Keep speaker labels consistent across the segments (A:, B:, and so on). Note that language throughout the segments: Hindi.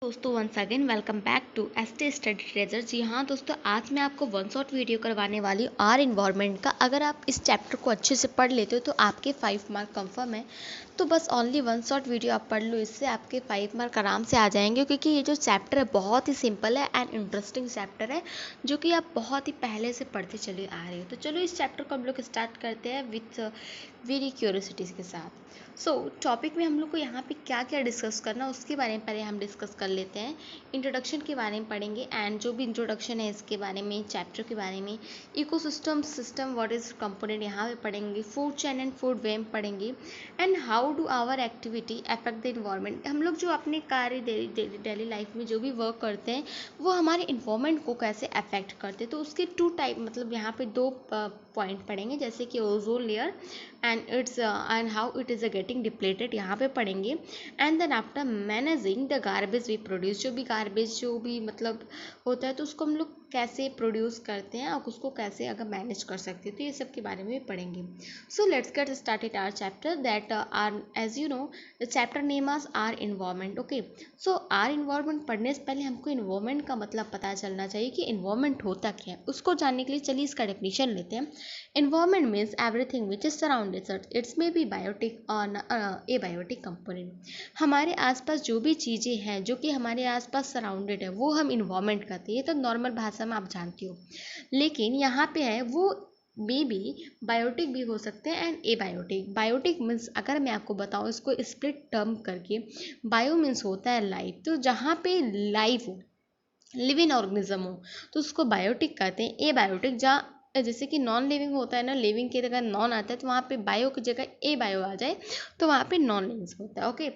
A: दोस्तों once again welcome back to ST Study Treasure. जी हाँ दोस्तों, आज मैं आपको वन शॉट वीडियो करवाने वाली हूँ आर इन्वायरमेंट का। अगर आप इस चैप्टर को अच्छे से पढ़ लेते हो तो आपके 5 मार्क कंफर्म है। तो बस ओनली वन शॉट वीडियो आप पढ़ लो, इससे आपके 5 मार्क आराम से आ जाएंगे, क्योंकि ये जो चैप्टर है बहुत ही सिंपल है एंड इंटरेस्टिंग चैप्टर है, जो कि आप बहुत ही पहले से पढ़ते चले आ रहे हो। तो चलो इस चैप्टर को हम लोग स्टार्ट करते हैं विथ वेरी क्यूरियोसिटीज के साथ। टॉपिक में हम लोग को यहाँ पे क्या क्या डिस्कस करना उसके बारे में पहले हम डिस्कस कर लेते हैं। इंट्रोडक्शन के बारे में पढ़ेंगे एंड जो भी इंट्रोडक्शन है इसके बारे में, चैप्टर के बारे में, ecosystem system what is component यहाँ पे पढ़ेंगे, food chain and food web पढ़ेंगे and how do our activity affect the environment. हम लोग जो अपने कार्य डेली लाइफ में जो भी वर्क करते हैं वो हमारे इन्वायरमेंट को कैसे अफेक्ट करते हैं। तो उसके 2 टाइप, मतलब यहाँ पे 2 पॉइंट पढ़ेंगे, जैसे कि ozone layer and how it is getting depleted यहाँ पे पढ़ेंगे। And then after managing the garbage we produce, जो भी गार्बेज जो भी मतलब होता है तो उसको हम लोग कैसे प्रोड्यूस करते हैं और उसको कैसे अगर मैनेज कर सकते हैं, तो ये सब के बारे में पढ़ेंगे। So let's get started our chapter that are as you know the chapter name आज our environment. Okay, so our environment पढ़ने से पहले हमको इन्वायरमेंट का मतलब पता चलना चाहिए कि इन्वायरमेंट होता क्या है। उसको जानने के लिए चलिए इसका डेफिनेशन लेते हैं। Environment means everything which is surrounded us. It may be biotic or abiotic component. हमारे आसपास जो भी चीज़ें हैं जो कि हमारे आसपास सराउंडेड है वो हम इन्वायरमेंट कहते हैं। ये तो नॉर्मल भाषा में आप जानती हो, लेकिन यहाँ पे है वो मे बी बायोटिक भी हो सकते हैं एंड एबायोटिक। बायोटिक मीन्स, अगर मैं आपको बताऊँ इसको स्प्लिट टर्म करके, बायो मीन्स होता है लाइफ, तो जहाँ पे लाइफ हो, लिविंग ऑर्गेनिज्म हो, तो उसको बायोटिक कहते हैं। ए बायोटिक जहाँ जैसे कि नॉन लिविंग होता है ना, लिविंग की जगह नॉन आता है, तो वहाँ पे बायो की जगह ए बायो आ जाए तो वहाँ पे नॉन लिविंग होता है। ओके,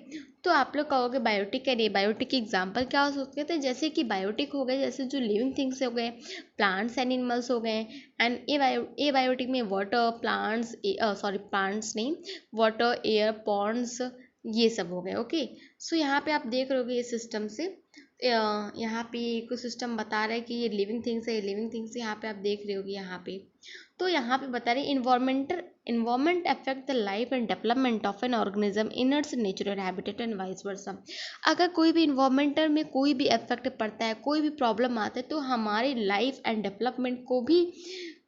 A: तो आप लोग कहोगे बायोटिक एंड ए बायोटिक के एग्जाम्पल क्या हो सकते हैं। जैसे कि बायोटिक हो गए जैसे जो लिविंग थिंग्स हो गए, प्लांट्स एंड एनिमल्स हो गए, एंड ए बायोटिक में वाटर, प्लांट्स, प्लांट्स नहीं, वाटर, एयर, पॉन्ड्स, ये सब हो गए। ओके, सो यहाँ पे आप देख रहे होगे इस सिस्टम से, यहाँ पे इकोसिस्टम बता रहा है कि ये लिविंग थिंग्स है, ये लिविंग थिंग्स, यहाँ पे आप देख रहे होगे यहाँ पे। तो यहाँ पे बता रहे environment affect the life and development of an organism in its natural habitat and vice versa. अगर कोई भी इन्वायरमेंटल में कोई भी इफेक्ट पड़ता है, कोई भी प्रॉब्लम आता है, तो हमारी लाइफ एंड डेवलपमेंट को भी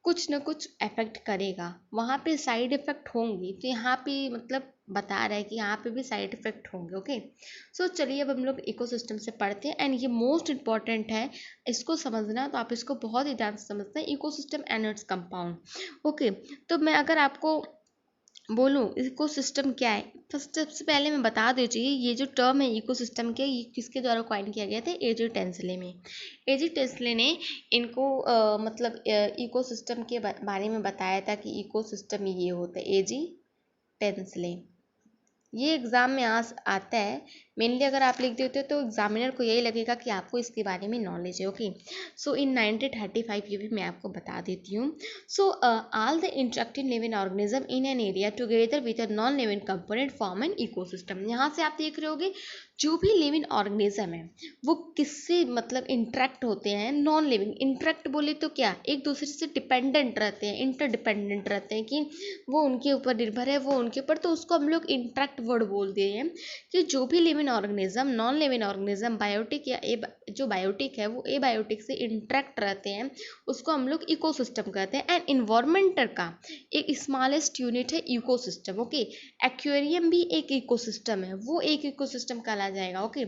A: कुछ ना कुछ इफेक्ट करेगा। वहाँ पे साइड इफेक्ट होंगी, तो यहाँ पे मतलब बता रहा है कि यहाँ पे भी साइड इफेक्ट होंगे। ओके, सो चलिए अब हम लोग इकोसिस्टम से पढ़ते हैं एंड ये मोस्ट इंपॉर्टेंट है इसको समझना, तो आप इसको बहुत ही ध्यान से समझते हैं, ecosystem and its compound. Okay, तो मैं अगर आपको बोलूँ इकोसिस्टम क्या है, फर्स्ट सबसे पहले मैं बता देती हूँ ये जो टर्म है इकोसिस्टम के, ये किसके द्वारा कॉइन किया गया था, एजी टेंसले में। एजी टेंसले ने इनको मतलब इकोसिस्टम के बारे में बताया था कि इकोसिस्टम ये होता है, एजी टेंसले। ये एग्ज़ाम में आता है मेनली, अगर आप लिख देते हो तो एग्जामिनर को यही लगेगा कि आपको इसके बारे में नॉलेज है। ओके, सो इन 1935 ये भी मैं आपको बता देती हूँ। So all the interactive living organism in an area together with a non living component form an ecosystem. यहाँ से आप देख रहे होगे जो भी लिविंग ऑर्गेनिज्म है वो किससे मतलब इंटरेक्ट होते हैं, नॉन लिविंग। इंटरेक्ट बोले तो क्या, एक दूसरे से डिपेंडेंट रहते हैं, इंटरडिपेंडेंट रहते हैं, कि वो उनके ऊपर निर्भर है, वो उनके ऊपर, तो उसको हम लोग इंटरेक्ट वर्ड बोलते हैं। कि जो भी living organism, non living organism, biotic या जो बायोटिक है वो ए बायोटिक से इंटरेक्ट रहते हैं, उसको हम लोग इकोसिस्टम कहते हैं। एंड इन्वायरमेंटल का एक स्मॉलेस्ट यूनिट है इकोसिस्टम। ओके, एक्वेरियम भी एक इकोसिस्टम है, वो एक इकोसिस्टम कहला जाएगा। ओके,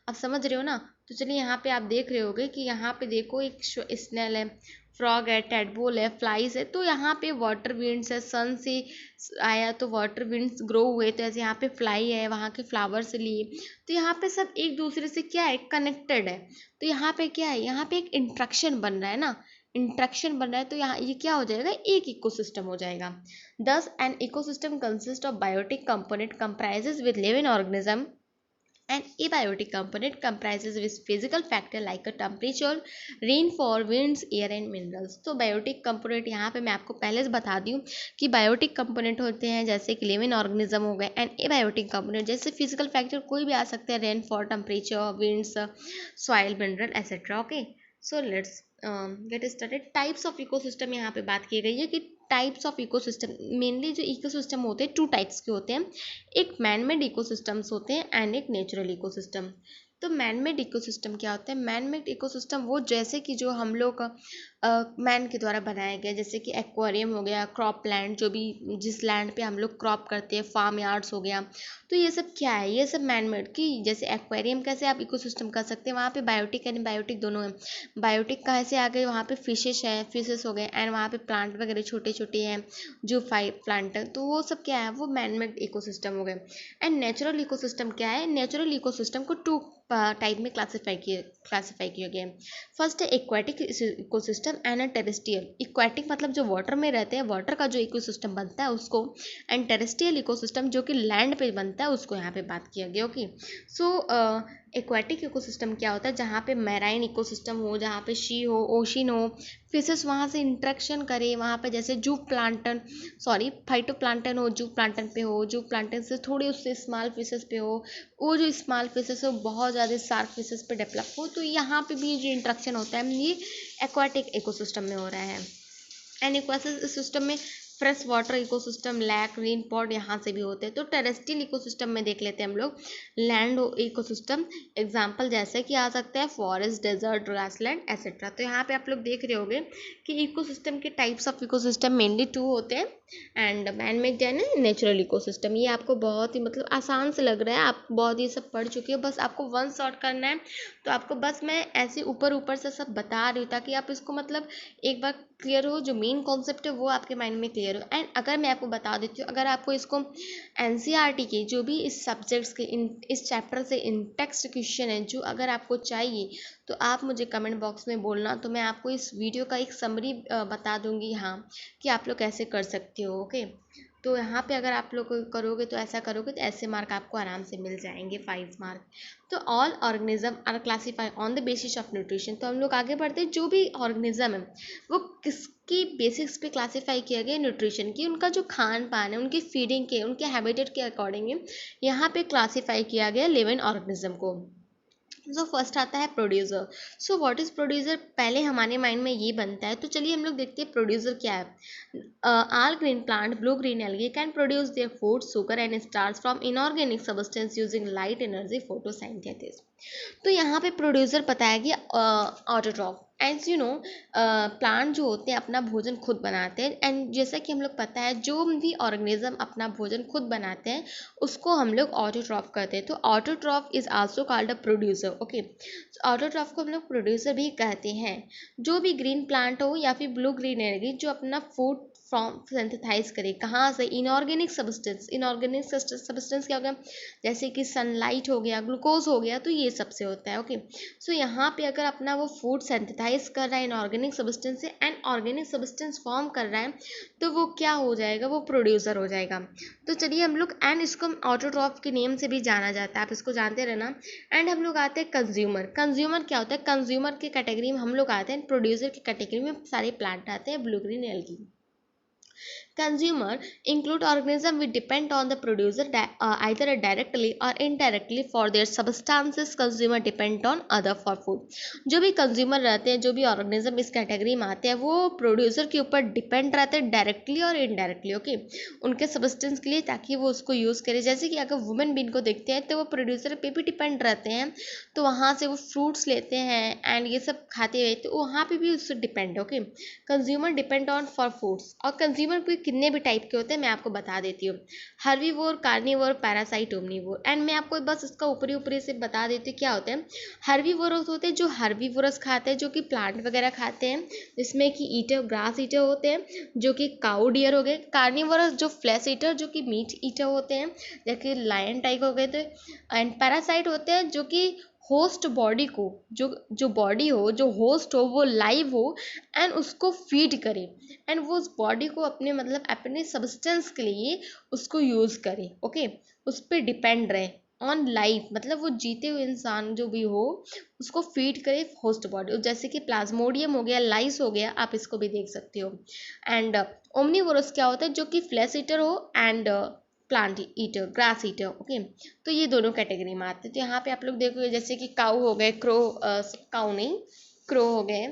A: अब समझ रहे हो ना। तो चलिए यहाँ पे आप देख रहे होगे कि यहाँ पे देखो एक स्नेल है, फ्रॉग है, टेडपोल है, फ्लाइज है। तो यहाँ पे वाटर विंड्स है, सन से आया तो वाटर विंड्स ग्रो हुए, तो ऐसे यहाँ पे फ्लाई है, वहाँ के फ्लावर से लिए, तो यहाँ पे सब एक दूसरे से क्या है, कनेक्टेड है। तो यहाँ पे क्या है, यहाँ पे एक इंट्रैक्शन बन रहा है ना, इंट्रैक्शन बन रहा है, तो यहाँ ये क्या हो जाएगा, एक इकोसिस्टम हो जाएगा। Thus an ecosystem consist of biotic component comprises with living organism and abiotic component comprises with physical factor like a temperature, rainfall, winds, air and minerals। तो बायोटिक कंपोनेंट यहाँ पे मैं आपको पहले से बता दी हूँ कि बायोटिक कंपोनेंट होते हैं जैसे कि लिविंग ऑर्गेनिज्म हो गए, एंड एबायोटिक कंपोनेंट जैसे फिजिकल फैक्टर कोई भी आ सकते हैं, rainfall, temperature, winds, soil, mineral etcetera. Okay, so let's get started. Types of ecosystem यहाँ पे बात की गई है कि टाइप्स ऑफ इकोसिस्टम, मेनली जो इकोसिस्टम होते हैं 2 टाइप्स के होते हैं, एक मैन मेड इकोसिस्टम्स होते हैं एंड एक नेचुरल इकोसिस्टम। तो मैन मेड इकोसिस्टम क्या होता है? मैन मेड इकोसिस्टम वो जैसे कि जो हम लोग मैन के द्वारा बनाया गया, जैसे कि एक्वेरियम हो गया, क्रॉप लैंड, जो भी जिस लैंड पे हम लोग क्रॉप करते हैं, फार्म यार्ड्स हो गया, तो ये सब क्या है? ये सब मैन मेड की, जैसे एक्वेरियम कैसे आप इकोसिस्टम कर सकते हैं, वहाँ पे बायोटिक एंड बायोटिक दोनों है। बायोटिक कहाँ से आ गए? वहाँ पे फिशेस है, फिशेस हो गए, एंड वहाँ पे प्लांट वगैरह छोटे छोटे हैं जो प्लांट है, तो वो सब क्या है? वो मैन मेड इकोसिस्टम हो गए। एंड नेचुरल इकोसिस्टम क्या है? नेचुरल इकोसिस्टम को टू टाइप में क्लासीफाई किया गया है। फर्स्ट है aquatic ecosystem and a terrestrial. Aquatic मतलब जो वाटर में रहते हैं, वाटर का जो इकोसिस्टम बनता है उसको, एंड टेरेस्ट्रियल इकोसिस्टम जो कि लैंड पे बनता है उसको यहाँ पे बात किया गया। ओके, सो एक्वाटिक इकोसिस्टम क्या होता है? जहाँ पे मैराइन इकोसिस्टम हो, जहाँ पे सी हो, ओशिन हो, फिशेस वहाँ से इंट्रैक्शन करे, वहाँ पे जैसे जू प्लांटन फाइटोप्लांटन हो, जू प्लांटन पे हो, जू प्लांटन से थोड़ी उससे स्मॉल फिशेस पे हो, वो जो स्मॉल फिशेस है बहुत ज़्यादा शार्क फिशेस पे डेवलप हो, तो यहाँ पे भी जो इंट्रैक्शन होता है ये एक्वाटिक इकोसिस्टम में हो रहा है। एंड एक्वाटिक सिस्टम में fresh water ecosystem, lake, rain pond यहाँ से भी होते हैं। तो टेरेस्ट्रियल इकोसिस्टम में देख लेते हैं हम लोग लैंड इकोसिस्टम। एग्जांपल जैसे कि आ सकता है फॉरेस्ट, डेजर्ट, ग्रासलैंड एसेट्रा। तो यहाँ पे आप लोग देख रहे होंगे कि इकोसिस्टम के टाइप्स ऑफ इकोसिस्टम मेनली 2 होते हैं, and man made and natural ecosystem. ये आपको बहुत ही मतलब आसान से लग रहा है, आप बहुत ही सब पढ़ चुके हो, बस आपको वन शॉट करना है। तो आपको बस मैं ऐसे ऊपर ऊपर से सब बता रही हूँ ताकि आप इसको मतलब एक बार क्लियर हो, जो मेन कॉन्सेप्ट है वो आपके माइंड में क्लियर हो। एंड अगर मैं आपको बता देती हूँ, अगर आपको इसको एनसीईआरटी के जो भी इस सब्जेक्ट्स के इस चैप्टर से इन टेक्स्ट क्वेश्चन है जो अगर आपको चाहिए, तो आप मुझे कमेंट बॉक्स में बोलना, तो मैं आपको इस वीडियो का एक समरी बता दूंगी हाँ कि आप लोग कैसे कर सकते हो। ओके, तो यहाँ पे अगर आप लोग करोगे तो ऐसा करोगे तो ऐसे मार्क आपको आराम से मिल जाएंगे 5 मार्क। तो all organism are classify on the basis of nutrition. तो हम लोग आगे बढ़ते हैं, जो भी ऑर्गेनिज्म है वो किसकी बेसिक्स पे क्लासीफाई किया गया? न्यूट्रिशन की, उनका जो खान पान है, उनकी फीडिंग के, उनके हैबिटेट के अकॉर्डिंग यहाँ पे क्लासीफाई किया गया लिविंग ऑर्गेनिज्म को। जो फर्स्ट आता है producer. So what is producer? पहले हमारे माइंड में ये बनता है, तो चलिए हम लोग देखते हैं प्रोड्यूसर क्या है। All green plant, blue green algae can produce their food, sugar and starch from inorganic substance using light energy photosynthesis. तो यहाँ पे प्रोड्यूसर बताया गया autotroph. As you know, plant जो होते हैं अपना भोजन खुद बनाते हैं, एंड जैसा कि हम लोग पता है जो भी ऑर्गेनिज्म अपना भोजन खुद बनाते हैं उसको हम लोग ऑटोट्रॉफ कहते हैं। तो autotroph is also called a producer. Okay, autotroph को हम लोग प्रोड्यूसर भी कहते हैं। जो भी ग्रीन प्लांट हो या फिर ब्लू ग्रीन एनर्जी जो अपना फूड फ्रॉम सिंथेसाइज करे, कहाँ से? Inorganic substance. इनऑर्गेनिक सब्सटेंस क्या हो गया? जैसे कि सनलाइट हो गया, ग्लूकोज हो गया, तो ये सबसे होता है। ओके, सो यहाँ पे अगर अपना वो फूड सिंथेसाइज कर रहा है इनऑर्गेनिक सब्सटेंस से, एंड ऑर्गेनिक सब्सटेंस फॉर्म कर रहा है, तो वो क्या हो जाएगा? वो प्रोड्यूसर हो जाएगा। तो चलिए हम लोग, एंड इसको ऑटोट्रॉफ के नेम से भी जाना जाता है, आप इसको जानते रहना। एंड हम लोग आते हैं कंज्यूमर। कंज्यूमर क्या होता है? कंज्यूमर की कैटेगरी में हम लोग आते हैं, प्रोड्यूसर की कैटेगरी में सारे प्लांट आते हैं, blue green algae. Consumer include organisms which depend on the producer either directly or indirectly for their substances. Consumer depend on other for food. जो भी कंज्यूमर रहते हैं, जो भी ऑर्गेनिज्म इस कैटेगरी में आते हैं, वो प्रोड्यूसर के ऊपर डिपेंड रहते हैं डायरेक्टली और इनडायरेक्टली। ओके, उनके सब्सटेंस के लिए, ताकि वो उसको यूज़ करे। जैसे कि अगर वुमेन बीन को देखते हैं तो वो प्रोड्यूसर पे भी डिपेंड रहते हैं, तो वहाँ से वो फ्रूट्स लेते हैं एंड ये सब खाते हुए, तो वहाँ पे भी उससे depend. Okay, consumer depend on for foods. और कंज्यूमर भी कितने भी टाइप के होते हैं मैं आपको बता देती हूँ, herbivore, carnivore, parasite, omnivore. And मैं आपको बस इसका ऊपरी ऊपरी से बता देती हूँ क्या होते हैं। हर्बीवोरस होते हैं जो हर्बीवोरस खाते हैं, जो कि प्लांट वगैरह खाते हैं, जिसमें कि ईटर, ग्रास ईटर होते हैं, जो कि काउ डियर हो गए। कार्निवोरस जो फ्लैश ईटर, जो कि मीट ईटर होते हैं, जैसे लायन टाइगर हो गए थे। एंड पैरासाइट होते हैं जो कि होस्ट बॉडी को, जो बॉडी हो, जो होस्ट हो, वो लाइव हो एंड उसको फीड करे, एंड वो उस बॉडी को अपने मतलब अपने सब्सटेंस के लिए उसको यूज़ करे। ओके, उस पर डिपेंड रहे ऑन लाइफ, मतलब वो जीते हुए इंसान जो भी हो उसको फीड करे होस्ट बॉडी, जैसे कि प्लाज्मोडियम हो गया, लाइस हो गया, आप इसको भी देख सकते हो। एंड ओमनीवोरस क्या होता है? जो कि फ्लैश ईटर हो and plant eater, grass eater. Okay, तो ये दोनों कैटेगरी में आते हैं। तो यहाँ पे आप लोग देखोगे जैसे कि काऊ हो गए, काऊ नहीं, क्रो हो गए,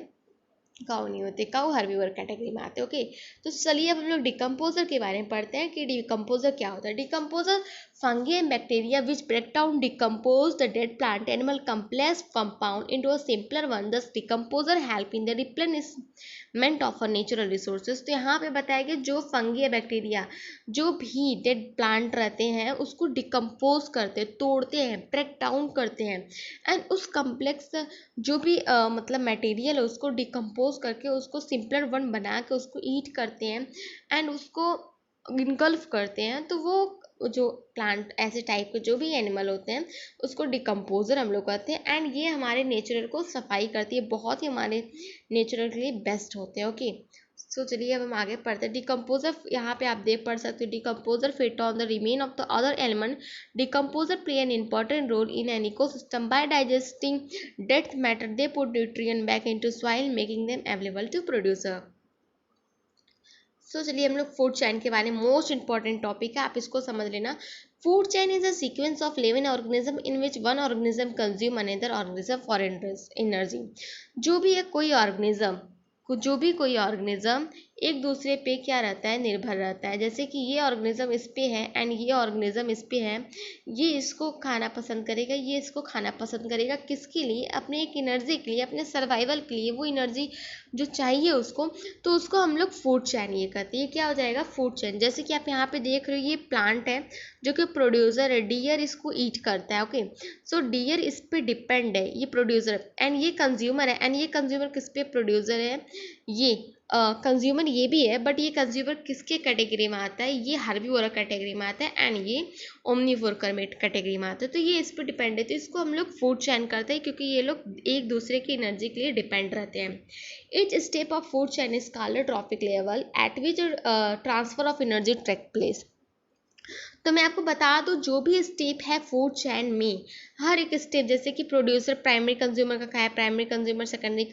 A: काऊ नहीं होते, काऊ हर्बीवर कैटेगरी में आते हैं। ओके, तो चलिए अब हम लोग डिकम्पोजर के बारे में पढ़ते हैं कि डिकम्पोजर क्या होता है। Decomposer fungi and bacteria which break down decompose the dead plant animal complex compound into a simpler one. Thus decomposer help in the replenishment of our natural resources. तो यहाँ पे बताया कि जो फंगी या बैक्टीरिया जो भी डेड प्लांट रहते हैं उसको डिकम्पोज करते हैं, तोड़ते हैं, ब्रेक डाउन करते हैं एंड उस कम्प्लेक्स जो भी मतलब मटेरियल है उसको डिकम्पोज करके उसको सिंपलर वन बना के उसको ईट करते हैं एंड उसको इनगल्फ करते हैं। तो वो जो प्लांट ऐसे टाइप के जो भी एनिमल होते हैं उसको डिकम्पोजर हम लोग कहते हैं एंड ये हमारे नेचर को सफाई करती है, बहुत ही हमारे नेचर के लिए बेस्ट होते हैं। ओके सो चलिए अब हम आगे पढ़ते हैं। डिकम्पोजर यहाँ पे आप देख पढ़ सकते हो, decomposer fit on the remain of the other element. Decomposer play an important role in an ecosystem by digesting dead matter they put nutrient back into soil making them available to producer. चलिए हम लोग फूड चेन के बारे में, मोस्ट इंपॉर्टेंट टॉपिक है, आप इसको समझ लेना। Food chain is a sequence of living organism in which one organism consume another organism for energy. जो भी कोई ऑर्गेनिज्म एक दूसरे पे क्या रहता है, निर्भर रहता है। जैसे कि ये ऑर्गेनिज्म इस पे है एंड ये ऑर्गेनिज्म इस पे है, ये इसको खाना पसंद करेगा, ये इसको खाना पसंद करेगा, किसके लिए, अपने एक एनर्जी के लिए, अपने सर्वाइवल के लिए, वो एनर्जी जो चाहिए उसको, तो उसको हम लोग फूड चेन ये कहते हैं। ये क्या हो जाएगा, फूड चेन। जैसे कि आप यहाँ पे देख रहे हो ये प्लांट है जो कि प्रोड्यूसर है, डियर इसको ईट करता है। ओके सो डियर इस पे डिपेंड है, ये प्रोड्यूसर एंड ये कंज्यूमर है एंड ये कंज्यूमर किस पे प्रोड्यूसर है, ये कंज्यूमर ये भी है बट ये कंज्यूमर किसके कैटेगरी में आता है, ये हर्बीवोरा कैटेगरी में आता है एंड ये ओमनीवोर कैटेगरी में आता है। तो ये इस पर डिपेंड है, तो इसको हम लोग फूड चेन करते हैं क्योंकि ये लोग एक दूसरे की एनर्जी के लिए डिपेंड रहते हैं। Each step of food chain is called trophic level at which transfer of energy take place. तो मैं आपको बता दूं जो भी स्टेप है फूड चेन में, हर एक स्टेप, जैसे कि प्रोड्यूसर प्राइमरी कंज्यूमर का क्या है, primary consumer, secondary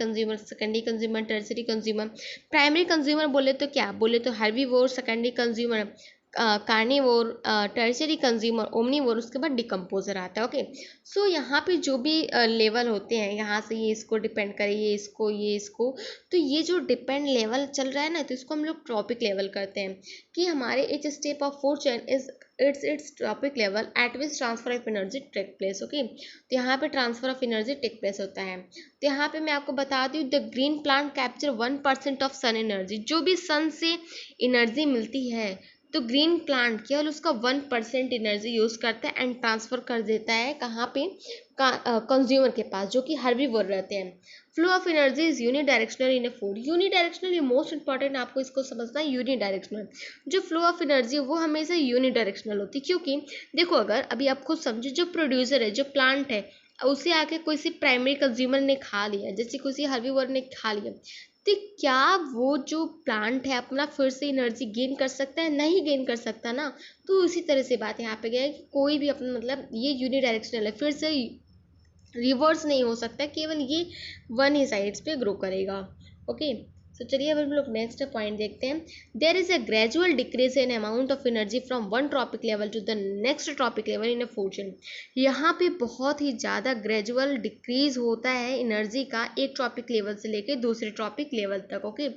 A: consumer, tertiary consumer. Primary consumer बोले तो क्या बोले तो herbivore, secondary consumer carnivore, tertiary consumer omnivore, उसके बाद डिकम्पोजर आता है। ओके सो यहाँ पे जो भी लेवल होते हैं, यहाँ से ये इसको डिपेंड करे, ये इसको, तो ये जो डिपेंड लेवल चल रहा है ना, तो इसको हम लोग ट्रॉपिक लेवल करते हैं कि हमारे each step of food chain is its trophic level at which transfer of energy take place. Okay तो यहाँ पे transfer of energy take place होता है। तो यहाँ पे मैं आपको बता दूँ the green plant capture 1% of sun energy. जो भी सन से एनर्जी मिलती है तो ग्रीन प्लांट केवल उसका 1% एनर्जी यूज करता है एंड ट्रांसफर कर देता है कहाँ पे, कंज्यूमर के पास, जो कि हर्बीवोर रहते हैं। Flow of energy is unidirectional in a food. Unidirectional ये मोस्ट इंपॉर्टेंट, आपको इसको समझना है। यूनिडायरेक्शनल जो फ्लो ऑफ एनर्जी है वो हमेशा यूनिडायरेक्शनल होती है, क्योंकि देखो अगर अभी आप खुद समझो, जो प्रोड्यूसर है, जो प्लांट है, उसे आके कोई सी प्राइमरी कंज्यूमर ने खा लिया, जैसे किसी हर्बीवोर ने खा लिया, तो क्या वो जो प्लांट है अपना फिर से एनर्जी गेन कर सकता है, नहीं गेन कर सकता ना। तो उसी तरह से बात यहाँ पे गया है कि कोई भी अपना मतलब ये यूनिडायरेक्शनल है, फिर से रिवर्स नहीं हो सकता, केवल ये वन ही साइड्स पे ग्रो करेगा। ओके तो चलिए अब हम लोग नेक्स्ट पॉइंट देखते हैं। There is a gradual decrease in amount of energy from one trophic level to the next trophic level in a food chain. यहाँ पे बहुत ही ज़्यादा ग्रेजुअल डिक्रीज होता है एनर्जी का, एक ट्रॉपिक लेवल से लेके दूसरे ट्रॉपिक लेवल तक। ओके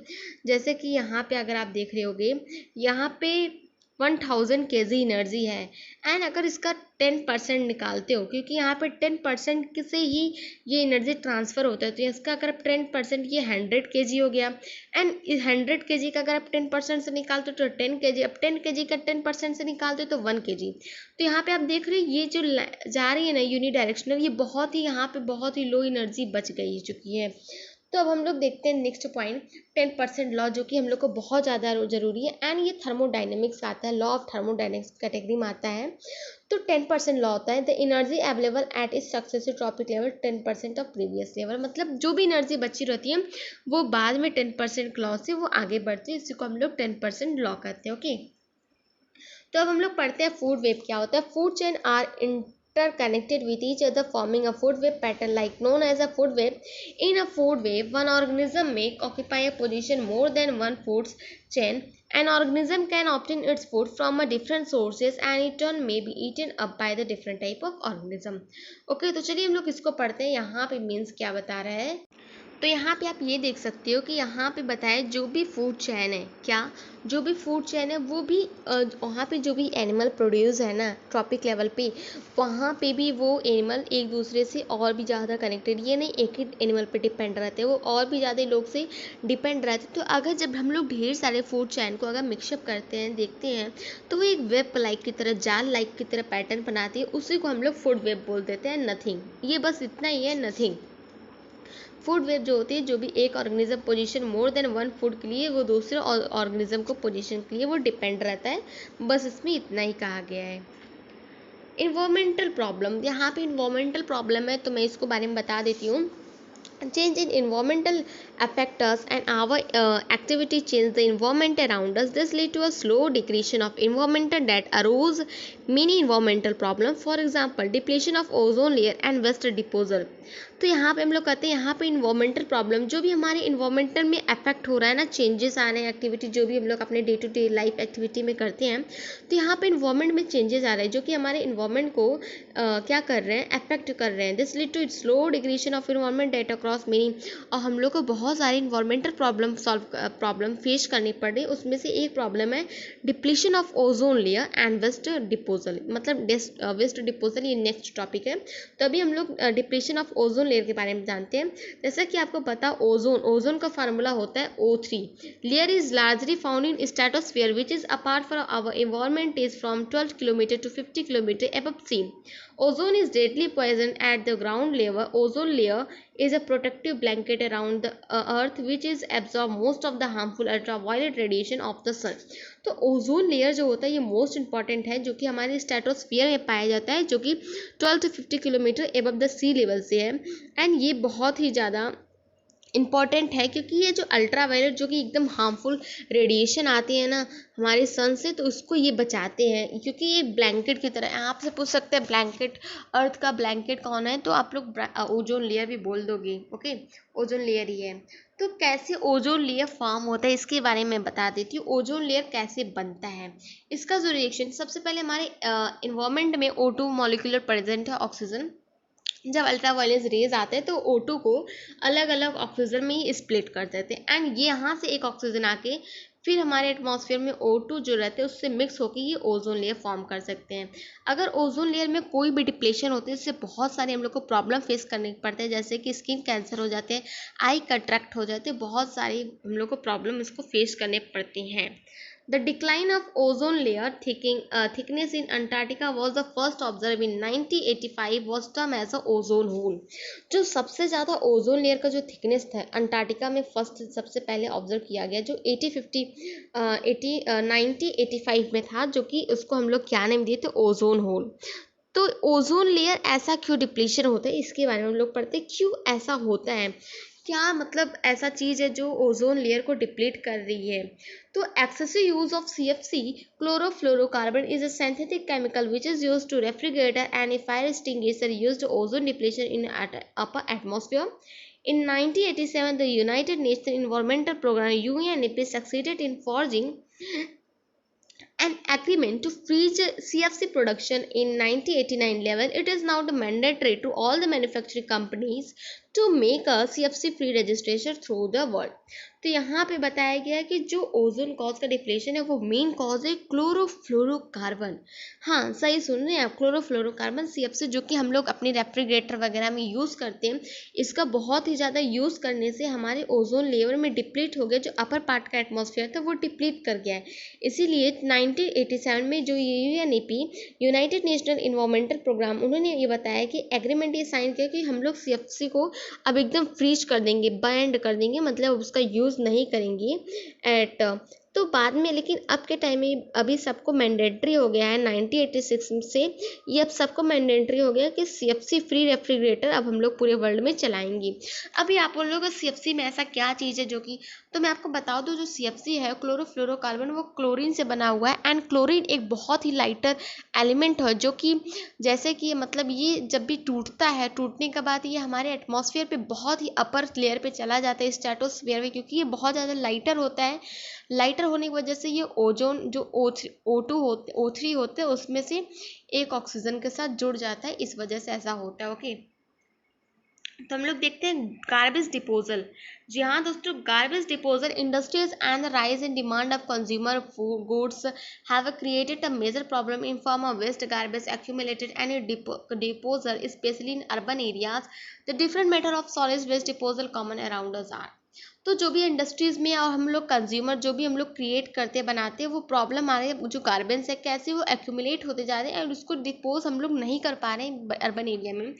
A: जैसे कि यहाँ पे अगर आप देख रहे होगे, यहाँ पे 1000 kg एनर्जी है एंड अगर इसका 10% निकालते हो, क्योंकि यहाँ पे 10% से ही ये एनर्जी ट्रांसफ़र होता है, तो इसका अगर आप 10% ये 100 kg हो गया एंड 100 kg का अगर आप 10% से निकालते हो तो 10 kg, अब 10 kg का 10% से निकालते हो तो 1 kg। तो यहाँ पे आप देख रहे हो ये जो जा रही है ना यूनिडायरेक्शनल, ये बहुत ही यहाँ पे बहुत ही लो एनर्जी बच गई चुकी है। तो अब हम लोग देखते हैं नेक्स्ट पॉइंट 10% लॉ, जो कि हम लोग को बहुत ज़्यादा ज़रूरी है एंड ये थर्मोडाइनमिक्स आता है, लॉ ऑफ थर्मोडाइनमिक्स कैटेगरी में आता है। तो 10% लॉ होता है द एनर्जी अवेलेबल एट इस successive trophic level 10% of previous level. मतलब जो भी एनर्जी बची रहती है वो बाद में 10% लॉ से वो आगे बढ़ती है, इसी को हम लोग 10% लॉ कहते हैं। ओके तो अब हम लोग पढ़ते हैं फूड वेब क्या होता है। Food chain are interconnected with each other forming a food web pattern like known as a food web. In a food web, one organism may occupy a position more than one food chain. An organism can obtain its food from a different sources and it turn may be eaten up by the different type of organism. Okay, तो चलिए हम लोग इसको पढ़ते हैं। यहाँ पे मीन्स क्या बता रहा है, तो यहाँ पे आप ये देख सकते हो कि यहाँ पे बताया जो भी फूड चेन है, क्या जो भी फूड चेन है वो भी वहाँ पे जो भी एनिमल प्रोड्यूस है ना ट्रॉपिक लेवल पे, वहाँ पे भी वो एनिमल एक दूसरे से और भी ज़्यादा कनेक्टेड, ये नहीं एक ही एनिमल पे डिपेंड रहते हैं, वो और भी ज़्यादा लोग से डिपेंड रहते हैं। तो अगर जब हम लोग ढेर सारे फूड चेन को अगर मिक्सअप करते हैं, देखते हैं, तो वो एक वेब लाइक की तरह, जाल लाइक की तरह पैटर्न बनाती है, उसी को हम लोग फूड वेब बोल देते हैं। नथिंग, ये बस इतना ही है, नथिंग। फूड वेब जो होती है, जो भी एक organism position more than one food के लिए वो दूसरे ऑर्गेनिज्म को पोजीशन के लिए वो डिपेंड रहता है, बस इसमें इतना ही कहा गया है। इन्वायरमेंटल प्रॉब्लम, यहाँ पे इन्वायरमेंटल प्रॉब्लम है तो मैं इसको बारे में बता देती हूँ। Change in environmental affect us and our activity change the environment around us. This lead to a slow degradation of environmental that arose many environmental problems. For example, depletion of ozone layer and waste disposal. तो यहाँ पे हम लोग कहते हैं, यहाँ पे इन्वायरमेंटल प्रॉब्लम जो भी हमारे इन्वायरमेंटल में अफेक्ट हो रहा है ना, चेंजेस आ रहे हैं, एक्टिविटी जो भी हम लोग अपने day to day life activity में करते हैं, तो यहाँ पे इन्वायरमेंट में चेंजेस आ रहे हैं जो कि हमारे इन्वायरमेंट को क्या कर रहे हैं, अफेक्ट कर रहे हैं। This lead to slow degradation of environment that across many, और हम लोग को बहुत सारे इन्वायरमेंटल प्रॉब्लम फेस करनी पड़ रही है। उसमें से एक प्रॉब्लम है depletion of ozone layer and waste disposal, मतलब वेस्ट डिपोजल, ये नेक्स्ट टॉपिक है। तो अभी हम लोग डिप्लीशन ऑफ ओजोन लेयर के बारे में जानते हैं। जैसा कि आपको पता, ओजोन का फार्मूला होता है O3। Layer is largely found in stratosphere which is apart from our environment is from 12 kilometre to 50 kilometre above sea. Ozone is deadly poison at the ground level. Ozone layer is a protective blanket around the earth which is absorb most of the harmful ultraviolet radiation of the sun. तो ओजोन लेयर जो होता है ये मोस्ट इंपॉर्टेंट है, जो कि हमारे स्ट्रेटोस्फीयर में पाया जाता है, जो कि 12 to 50 किलोमीटर एबव द सी लेवल से है। एंड ये बहुत ही ज़्यादा इम्पॉर्टेंट है क्योंकि ये जो अल्ट्रावायलेट जो कि एकदम हार्मफुल रेडिएशन आती है ना हमारे सन से, तो उसको ये बचाते हैं, क्योंकि ये ब्लैंकेट की तरह है। आपसे पूछ सकते हैं ब्लैंकेट, अर्थ का ब्लैंकेट कौन है, तो आप लोग ओजोन लेयर भी बोल दोगे। ओके, ओजोन लेयर ही है। तो कैसे ओजोन लेयर फॉर्म होता है इसके बारे में बता देती हूँ। ओजोन लेयर कैसे बनता है, इसका जो रिएक्शन, सबसे पहले हमारे इन्वायरमेंट में O2 मॉलिक्यूलर प्रेजेंट है, ऑक्सीजन। जब अल्ट्रावायलेट रेज आते हैं तो O2 को अलग अलग ऑक्सीजन में ही स्प्लिट कर देते हैं, एंड ये यहाँ से एक ऑक्सीजन आके फिर हमारे एटमॉस्फेयर में O2 जो रहते हैं उससे मिक्स होकर ये ओजोन लेयर फॉर्म कर सकते हैं। अगर ओजोन लेयर में कोई भी डिप्लेशन होती है, इससे बहुत सारे हम लोग को प्रॉब्लम फेस करने पड़ते हैं, जैसे कि स्किन कैंसर हो जाते हैं, आई कट्रैक्ट हो जाते हैं, बहुत सारी हम लोग को प्रॉब्लम इसको फेस करने पड़ती हैं। The decline of ozone layer thickness in Antarctica was the first observed in 1985 was termed as a ozone hole. जो सबसे ज़्यादा ओजोन लेयर का जो थिकनेस था अंटार्कटिका में फर्स्ट सबसे पहले ऑब्जर्व किया गया, जो 1985 में था, जो कि उसको हम लोग क्या नेम दिए थे, ओजोन होल। तो ओजोन लेयर ऐसा क्यों डिप्लीशन होता है, इसके बारे में हम लोग पढ़ते हैं, क्यों ऐसा होता है, क्या मतलब ऐसा चीज़ है जो ओजोन लेयर को डिप्लीट कर रही है। तो excessive use of CFC, chlorofluorocarbon, is a synthetic chemical which is used to refrigerator and a fire extinguisher used ozone depletion in upper atmosphere. In 1987, the United Nations Environmental Program UNEP succeeded in forging an agreement to freeze CFC production in 1989 level. It is now mandatory to all the manufacturing companies to make a CFC free registration through the world. तो यहाँ पे बताया गया है कि जो ओजोन कॉज का डिप्लेशन है वो मेन कॉज है क्लोरोफ्लोरोकार्बन। हाँ, सही सुन रहे हैं आप, क्लोरोफ्लोरोकार्बन CFC, जो कि हम लोग अपने रेफ्रिजरेटर वगैरह में यूज़ करते हैं। इसका बहुत ही ज़्यादा यूज़ करने से हमारे ओजोन लेयर में डिप्लीट हो गया, जो अपर पार्ट का एटमॉस्फेयर था वो डिप्लीट कर गया है। इसीलिए 1987 में जो UNEP, united national environmental programme, उन्होंने ये बताया कि एग्रीमेंट ये साइन किया कि हम लोग CFC को अब एकदम फ्रीज कर देंगे, बैंड कर देंगे, मतलब उसका यूज़ नहीं करेंगे एट। तो बाद में, लेकिन अब के टाइम में अभी सबको मैंडेटरी हो गया है 1986 से, ये अब सबको मैंडेटरी हो गया कि CFC फ्री रेफ्रिजरेटर अब हम लोग पूरे वर्ल्ड में चलाएंगे। अभी आप बोल रहे हो CFC में ऐसा क्या चीज़ है जो कि, तो मैं आपको बता दूं, जो CFC है क्लोरोफ्लोरोकार्बन, वो क्लोरीन से बना हुआ है, एंड क्लोरीन एक बहुत ही लाइटर एलिमेंट है, जो कि जैसे कि मतलब ये जब भी टूटता है, टूटने के बाद ये हमारे एटमॉस्फेयर पे बहुत ही अपर लेयर पे चला जाता है, स्ट्रेटोस्फेयर में, क्योंकि ये बहुत ज़्यादा लाइटर होता है। लाइटर होने की वजह से ये ओजोन जो O3 होते हैं उसमें से एक ऑक्सीजन के साथ जुड़ जाता है, इस वजह से ऐसा होता है। ओके, तो हम लोग देखते हैं गार्बेज डिपोजल। जी हाँ दोस्तों, garbage disposal industries and the rise in demand of consumer goods have created a major problem in form of waste garbage accumulated and disposal especially in urban areas. The different method of solid waste disposal common around us are. तो जो भी इंडस्ट्रीज में और हम लोग कंज्यूमर जो भी हम लोग क्रिएट करते बनाते हैं वो प्रॉब्लम आ रही है, जो गार्बेज है कैसे वो एक्यूमुलेट होते जा रहे हैं और उसको डिपोज हम लोग नहीं कर पा रहे हैं अर्बन एरिया में।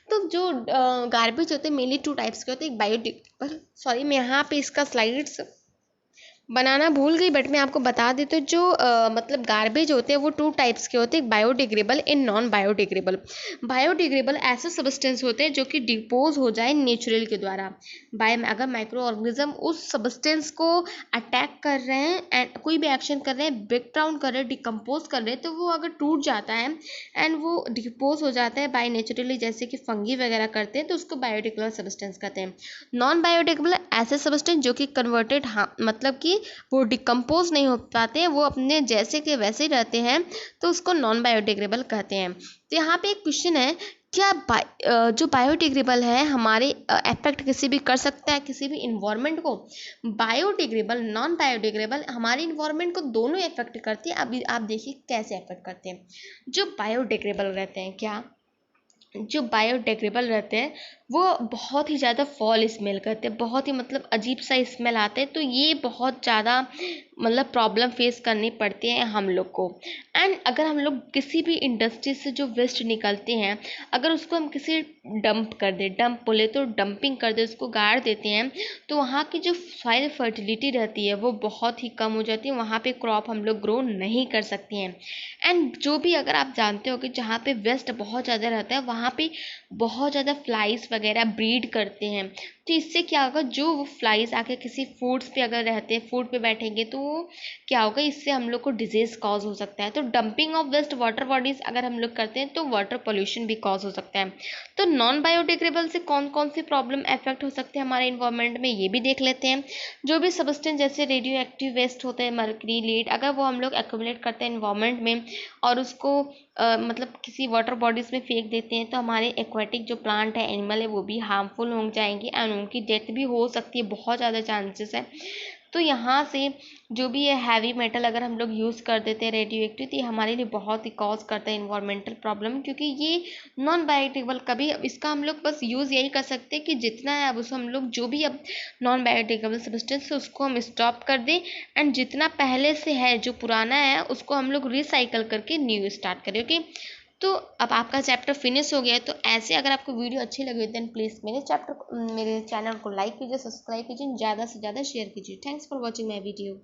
A: तो जो गार्बेज होते हैं मेनली टू टाइप्स के होते हैं, एक बायोडिग्रेडेबल, सॉरी मैं यहाँ पे इसका स्लाइड्स बनाना भूल गई बट मैं आपको बता देती हूँ। जो मतलब गार्बेज होते हैं वो टू टाइप्स के होते हैं, biodegradable and non biodegradable. Biodegradable ऐसे सब्सटेंस होते हैं जो कि डिपोज हो जाए नेचुरल के द्वारा अगर माइक्रो ऑर्गेनिज्म उस सब्सटेंस को अटैक कर रहे हैं एंड कोई भी एक्शन कर रहे हैं, ब्रेक डाउन कर रहे हैं, डिकम्पोज कर रहे हैं, तो वो अगर टूट जाता है एंड वो डिपोज हो जाता है बाय नेचुरली, जैसे कि फंगी वगैरह करते हैं, तो उसको बायोडिग्रेडेबल सब्सटेंस कहते हैं। नॉन बायोडिग्रेडेबल ऐसे सब्सटेंस जो कि कन्वर्टेड, मतलब कि वो डिकम्पोज नहीं हो पाते हैं, वो अपने जैसे के वैसे ही रहते हैं, तो उसको नॉन बायोडिग्रेडेबल कहते हैं। तो यहाँ पे एक क्वेश्चन है, क्या जो बायोडिग्रेडेबल है हमारे इफेक्ट किसी भी कर सकता है किसी भी इन्वायरमेंट को? बायोडिग्रेडेबल नॉन बायोडिग्रेडेबल हमारे इन्वायरमेंट को दोनों इफेक्ट करते हैं। अभी आप देखिए कैसे इफेक्ट करते हैं। जो बायोडिग्रेडेबल रहते हैं, क्या जो बायोडिग्रेडेबल रहते हैं वो बहुत ही ज़्यादा फॉल स्मेल करते हैं, बहुत ही मतलब अजीब सा स्मेल आता है, तो ये बहुत ज़्यादा मतलब प्रॉब्लम फेस करनी पड़ती है हम लोग को। एंड अगर हम लोग किसी भी इंडस्ट्री से जो वेस्ट निकलते हैं, अगर उसको हम किसी डंप कर दें, डंप बोले तो डंपिंग कर दें, उसको गाड़ देते हैं, तो वहाँ की जो सॉइल फर्टिलिटी रहती है वो बहुत ही कम हो जाती है, वहाँ पे क्रॉप हम लोग ग्रो नहीं कर सकते हैं। एंड जो भी अगर आप जानते हो कि जहाँ पे वेस्ट बहुत ज़्यादा रहता है वहाँ पे बहुत ज़्यादा फ्लाइज वगैरह ब्रीड करते हैं, तो इससे क्या होगा, जो वो फ्लाइज आके किसी फूड्स पे अगर रहते हैं, फूड पे बैठेंगे, तो क्या होगा, इससे हम लोग को डिजीज़ कॉज हो सकता है। तो dumping of waste water bodies अगर हम लोग करते हैं तो वाटर पोल्यूशन भी कॉज हो सकता है। तो नॉन बायोडिग्रेडेबल से कौन कौन सी प्रॉब्लम इफेक्ट हो सकते हैं हमारे इन्वायरमेंट में, ये भी देख लेते हैं। जो भी सब्सटेंस जैसे रेडियो एक्टिव वेस्ट होते हैं, मर्करी, लीड, अगर वो हम लोग एक्यूमुलेट करते हैं इन्वायरमेंट में और उसको मतलब किसी वाटर बॉडीज़ में फेंक देते हैं, तो हमारे एक्वाटिक जो प्लांट है, एनिमल है, वो भी हार्मफुल हो जाएंगे एंड उनकी डेथ भी हो सकती है, बहुत ज़्यादा चांसेस है। तो यहाँ से जो भी है हैवी मेटल अगर हम लोग यूज़ कर देते हैं रेडियो एक्टिव, तो ये हमारे लिए बहुत ही कॉज करता है इन्वायरमेंटल प्रॉब्लम, क्योंकि ये नॉन बायोडिग्रेडेबल कभी इसका हम लोग बस यूज़ यही कर सकते हैं कि जितना है अब उसको हम लोग जो भी अब नॉन बायोडिग्रेडेबल सब्सटेंस है उसको हम स्टॉप कर दें एंड जितना पहले से है जो पुराना है उसको हम लोग रिसाइकल करके न्यू स्टार्ट करें। ओके, तो अब आपका चैप्टर फिनिश हो गया है। तो ऐसे अगर आपको वीडियो अच्छी लगी देन प्लीज़ मेरे चैनल को लाइक कीजिए, सब्सक्राइब कीजिए, ज़्यादा से ज़्यादा शेयर कीजिए। Thanks for watching my video.